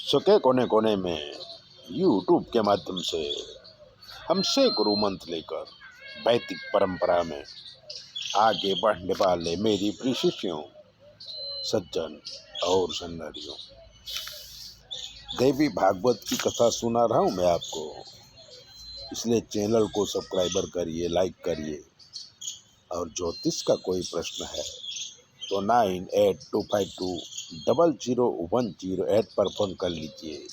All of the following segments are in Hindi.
विश्व के कोने कोने में यूट्यूब के माध्यम से हम सैकड़ों मंत्र लेकर वैदिक परंपरा में आगे बढ़ने वाले मेरी प्रिय शिष्यों, सज्जन और सन्नारियों, देवी भागवत की कथा सुना रहा हूँ मैं आपको। इसलिए चैनल को सब्सक्राइबर करिए, लाइक करिए, और ज्योतिष का कोई प्रश्न है तो 9825200108 पर फोन कर लीजिए।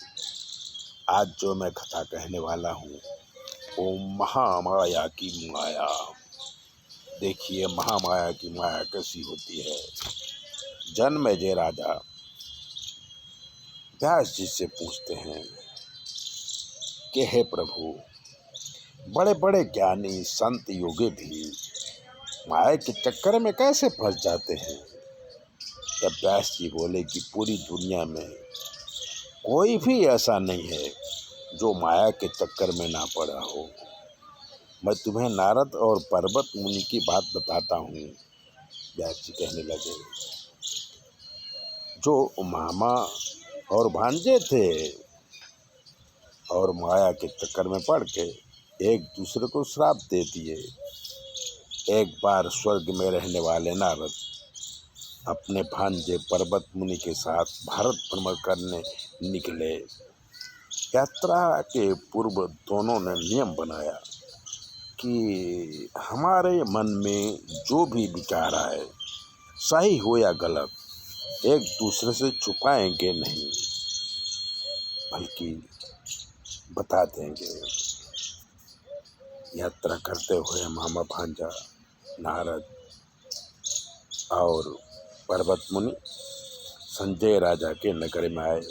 आज जो मैं कथा कहने वाला हूँ वो महामाया की माया। देखिए महामाया की माया कैसी होती है। जन्मेजय राजा व्यास जी से पूछते हैं कि हे प्रभु, बड़े बड़े ज्ञानी संत योगी भी माया के चक्कर में कैसे फंस जाते हैं। तब व्यास जी बोले कि पूरी दुनिया में कोई भी ऐसा नहीं है जो माया के चक्कर में ना पड़ा हो। मैं तुम्हें नारद और पर्वत मुनि की बात बताता हूँ। व्यास जी कहने लगे, जो मामा और भांजे थे और माया के चक्कर में पड़ के एक दूसरे को श्राप दे दिए। एक बार स्वर्ग में रहने वाले नारद अपने भांजे पर्वत मुनि के साथ भारत भ्रमण करने निकले। यात्रा के पूर्व दोनों ने नियम बनाया कि हमारे मन में जो भी विचार आए, सही हो या गलत, एक दूसरे से छुपाएंगे नहीं, बल्कि बता देंगे। यात्रा करते हुए मामा भांजा नारद और पर्वत मुनि संजय राजा के नगर में आए।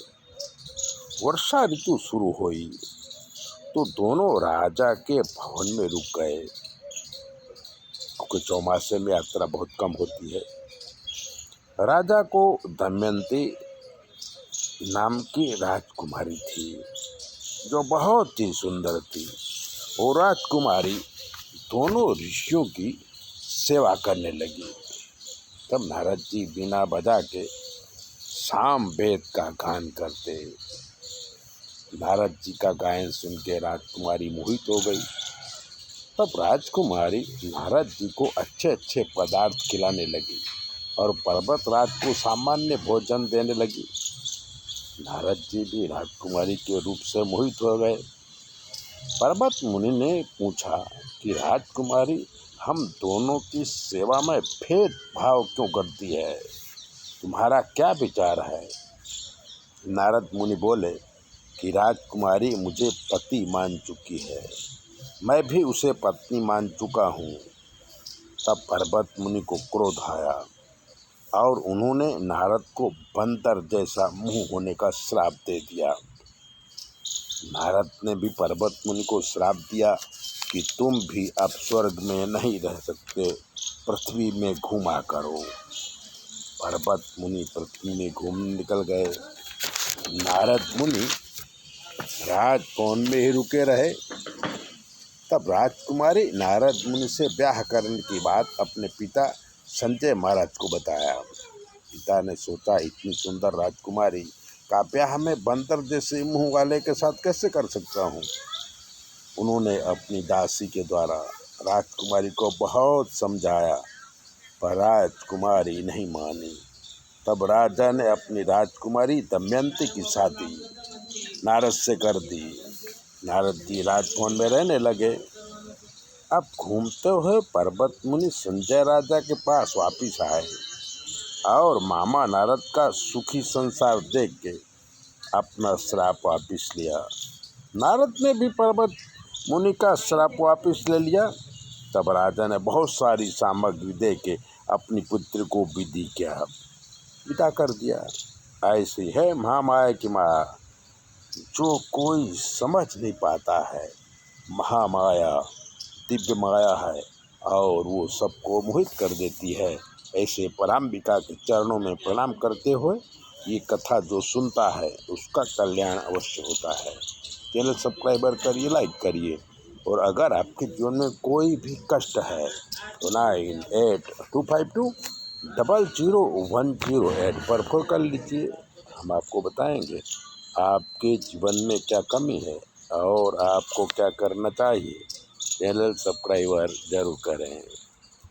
वर्षा ऋतु शुरू हुई तो दोनों राजा के भवन में रुक गए, क्योंकि चौमासे में यात्रा बहुत कम होती है। राजा को दमयंती नाम की राजकुमारी थी जो बहुत ही सुंदर थी। वो राजकुमारी दोनों ऋषियों की सेवा करने लगी। तब नारद जी बिना बजा के साम वेद का गान करते। नारद जी का गायन सुन के राजकुमारी मोहित हो गई। तब राजकुमारी नारद जी को अच्छे अच्छे पदार्थ खिलाने लगी और पर्वत राज को सामान्य भोजन देने लगी। नारद जी भी राजकुमारी के रूप से मोहित हो गए। पर्वत मुनि ने पूछा कि राजकुमारी हम दोनों की सेवा में भेदभाव क्यों करती है, तुम्हारा क्या विचार है। नारद मुनि बोले कि राजकुमारी मुझे पति मान चुकी है, मैं भी उसे पत्नी मान चुका हूँ। तब पर्वत मुनि को क्रोध आया और उन्होंने नारद को बंदर जैसा मुंह होने का श्राप दे दिया। नारद ने भी पर्वत मुनि को श्राप दिया कि तुम भी अब स्वर्ग में नहीं रह सकते, पृथ्वी में घूमा करो। पर्वत मुनि पृथ्वी में घूमने निकल गए। नारद मुनि राजभवन में ही रुके रहे। तब राजकुमारी नारद मुनि से ब्याह करने की बात अपने पिता संजय महाराज को बताया। पिता ने सोचा, इतनी सुंदर राजकुमारी का ब्याह मैं बंदर जैसे मुंह वाले के साथ कैसे कर सकता हूँ। उन्होंने अपनी दासी के द्वारा राजकुमारी को बहुत समझाया, पर राजकुमारी नहीं मानी। तब राजा ने अपनी राजकुमारी दमयंती की शादी नारद से कर दी। नारद जी राजभवन में रहने लगे। अब घूमते हुए पर्वत मुनि संजय राजा के पास वापिस आए और मामा नारद का सुखी संसार देख के अपना श्राप वापिस लिया। नारद ने भी पर्वत मुनि का श्राप वापिस ले लिया। तब राजा ने बहुत सारी सामग्री दे के अपनी पुत्र को विदा कर दिया। ऐसी है महामाया की माया, जो कोई समझ नहीं पाता है। महामाया दिव्य माया है और वो सबको मोहित कर देती है। ऐसे पराम्बिका के चरणों में प्रणाम करते हुए ये कथा जो सुनता है उसका कल्याण अवश्य होता है। चैनल सब्सक्राइबर करिए, लाइक करिए, और अगर आपके जीवन में कोई भी कष्ट है तो 9825200108 पर फोन कर लीजिए, हम आपको बताएंगे। आपके जीवन में क्या कमी है और आपको क्या करना चाहिए, चैनल सब्सक्राइबर ज़रूर करें।